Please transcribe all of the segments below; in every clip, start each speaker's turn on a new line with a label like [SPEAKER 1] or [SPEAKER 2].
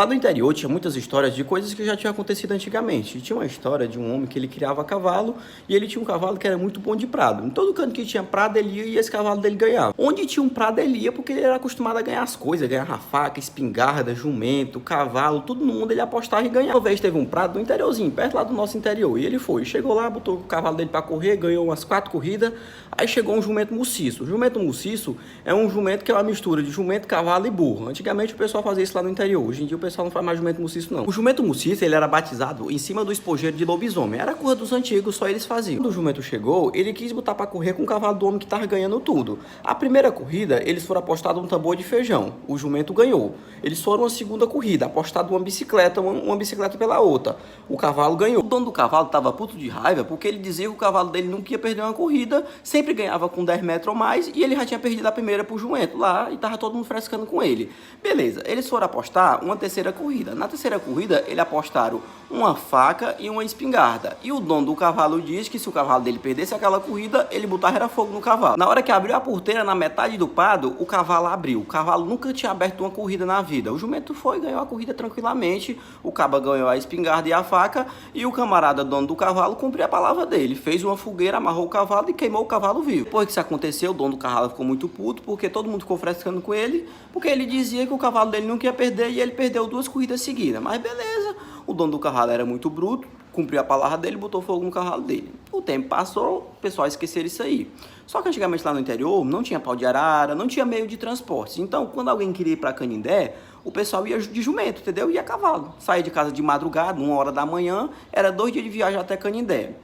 [SPEAKER 1] Lá no interior tinha muitas histórias de coisas que já tinham acontecido antigamente. E tinha uma história de um homem que ele criava cavalo e ele tinha um cavalo que era muito bom de prado. Em todo canto que tinha prado ele ia e esse cavalo dele ganhava. Onde tinha um prado ele ia porque ele era acostumado a ganhar as coisas, ganhar faca, espingarda, jumento, cavalo, tudo no mundo ele apostava e ganhava. Uma vez teve um prado no interiorzinho, perto lá do nosso interior, e ele foi, chegou lá, botou o cavalo dele para correr, ganhou umas 4 corridas, aí chegou um jumento muciço. O jumento muciço é um jumento que é uma mistura de jumento, cavalo e burro. Antigamente o pessoal fazia isso lá no interior, hoje em dia o pessoal não faz mais jumento muciço não. O jumento muciço ele era batizado em cima do espojeiro de lobisomem, era a coisa dos antigos, só eles faziam. Quando o jumento chegou, ele quis botar para correr com o cavalo do homem que tava ganhando tudo. A primeira corrida, eles foram apostados um tambor de feijão, o jumento ganhou. Eles foram a segunda corrida, apostado uma bicicleta pela outra, o cavalo ganhou. O dono do cavalo tava puto de raiva, porque ele dizia que o cavalo dele nunca ia perder uma corrida, sempre ganhava com 10 metros ou mais, e ele já tinha perdido a primeira pro jumento lá, e tava todo mundo frescando com ele. Beleza, eles foram apostar uma terceira corrida. Na terceira corrida, eles apostaram uma faca e uma espingarda. E o dono do cavalo disse que se o cavalo dele perdesse aquela corrida, ele botava fogo no cavalo. Na hora que abriu a porteira, na metade do prado, o cavalo abriu. O cavalo nunca tinha aberto uma corrida na vida. O jumento foi e ganhou a corrida tranquilamente. O caba ganhou a espingarda e a faca. E o camarada dono do cavalo cumpriu a palavra dele. Fez uma fogueira, amarrou o cavalo e queimou o cavalo vivo. Depois que isso aconteceu, o dono do cavalo ficou muito puto, porque todo mundo ficou frescando com ele, porque ele dizia que o cavalo dele nunca ia perder e ele perdeu 2 corridas seguidas. Mas beleza, o dono do cavalo era muito bruto, cumpriu a palavra dele, botou fogo no cavalo dele. O tempo passou, o pessoal esqueceu isso aí. Só que antigamente lá no interior não tinha pau de arara, não tinha meio de transporte. Então, quando alguém queria ir para Canindé, o pessoal ia de jumento, entendeu? Ia a cavalo. Saía de casa de madrugada, 1 hora da manhã, era 2 dias de viagem até Canindé.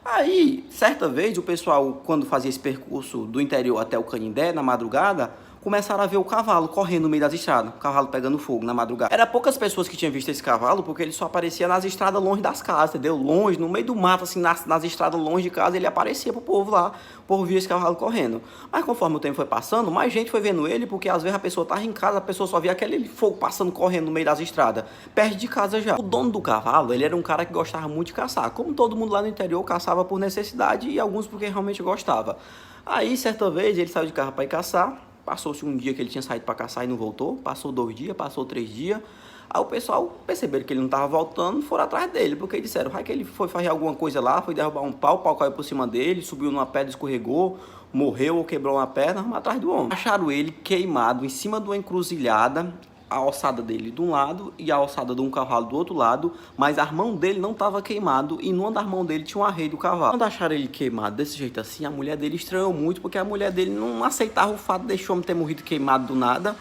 [SPEAKER 1] Aí, certa vez, o pessoal, quando fazia esse percurso do interior até o Canindé, na madrugada, começaram a ver o cavalo correndo no meio das estradas, o cavalo pegando fogo na madrugada. Era poucas pessoas que tinham visto esse cavalo, porque ele só aparecia nas estradas longe das casas, entendeu? Longe, no meio do mato, assim, nas estradas longe de casa, ele aparecia pro povo lá, o povo via esse cavalo correndo. Mas conforme o tempo foi passando, mais gente foi vendo ele, porque às vezes a pessoa tava em casa, a pessoa só via aquele fogo passando, correndo no meio das estradas, perto de casa já. O dono do cavalo, ele era um cara que gostava muito de caçar, como todo mundo lá no interior caçava por necessidade e alguns porque realmente gostava. Aí, certa vez, ele saiu de casa para ir caçar. Passou-se um dia que ele tinha saído para caçar e não voltou. Passou 2 dias, passou 3 dias. Aí o pessoal perceberam que ele não estava voltando, foram atrás dele, porque disseram, vai que ele foi fazer alguma coisa lá, foi derrubar um pau, o pau caiu por cima dele, subiu numa pedra, escorregou, morreu ou quebrou uma perna, vamos atrás do homem. Acharam ele queimado em cima de uma encruzilhada, a ossada dele de um lado e a ossada de um cavalo do outro lado, mas a mão dele não estava queimado e numa das mãos dele tinha um arreio do cavalo. Quando acharam ele queimado desse jeito assim, a mulher dele estranhou muito, porque a mulher dele não aceitava o fato de esse homem ter morrido queimado do nada.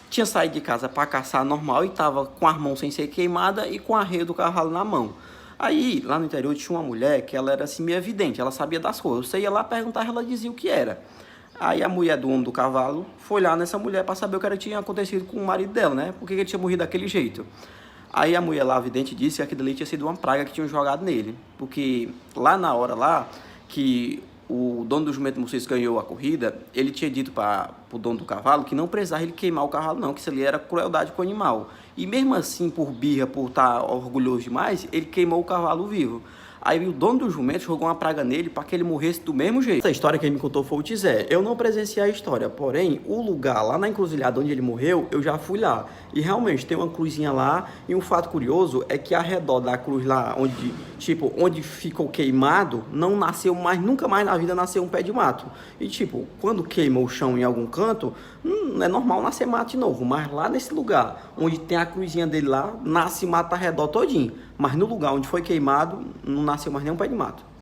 [SPEAKER 1] Tinha saído de casa para caçar normal e estava com as mãos sem ser queimada e com o arreio do cavalo na mão. Aí, lá no interior tinha uma mulher que ela era assim meio evidente, ela sabia das coisas. Você ia lá perguntar, ela dizia o que era. Aí a mulher do homem do cavalo foi lá nessa mulher para saber o que era que tinha acontecido com o marido dela, né? Por que ele tinha morrido daquele jeito. Aí a mulher lá, a vidente, disse que aquilo ali tinha sido uma praga que tinham jogado nele. Porque lá na hora lá, que o dono do jumento muciço ganhou a corrida, ele tinha dito para o dono do cavalo que não precisava ele queimar o cavalo não, que isso ali era crueldade com o animal. E mesmo assim, por birra, por estar orgulhoso demais, ele queimou o cavalo vivo. Aí o dono do jumento jogou uma praga nele para que ele morresse do mesmo jeito. Essa história que ele me contou foi o Tizé. Eu não presenciei a história, porém, o lugar lá na encruzilhada onde ele morreu, eu já fui lá. E realmente tem uma cruzinha lá, e um fato curioso é que ao redor da cruz lá, onde ficou queimado, não nasceu mais, nunca mais na vida nasceu um pé de mato. E quando queima o chão em algum canto, não é normal nascer mato de novo. Mas lá nesse lugar, onde tem a cruzinha dele lá, nasce mato ao redor todinho. Mas no lugar onde foi queimado, não nasceu mais nenhum pé de mato.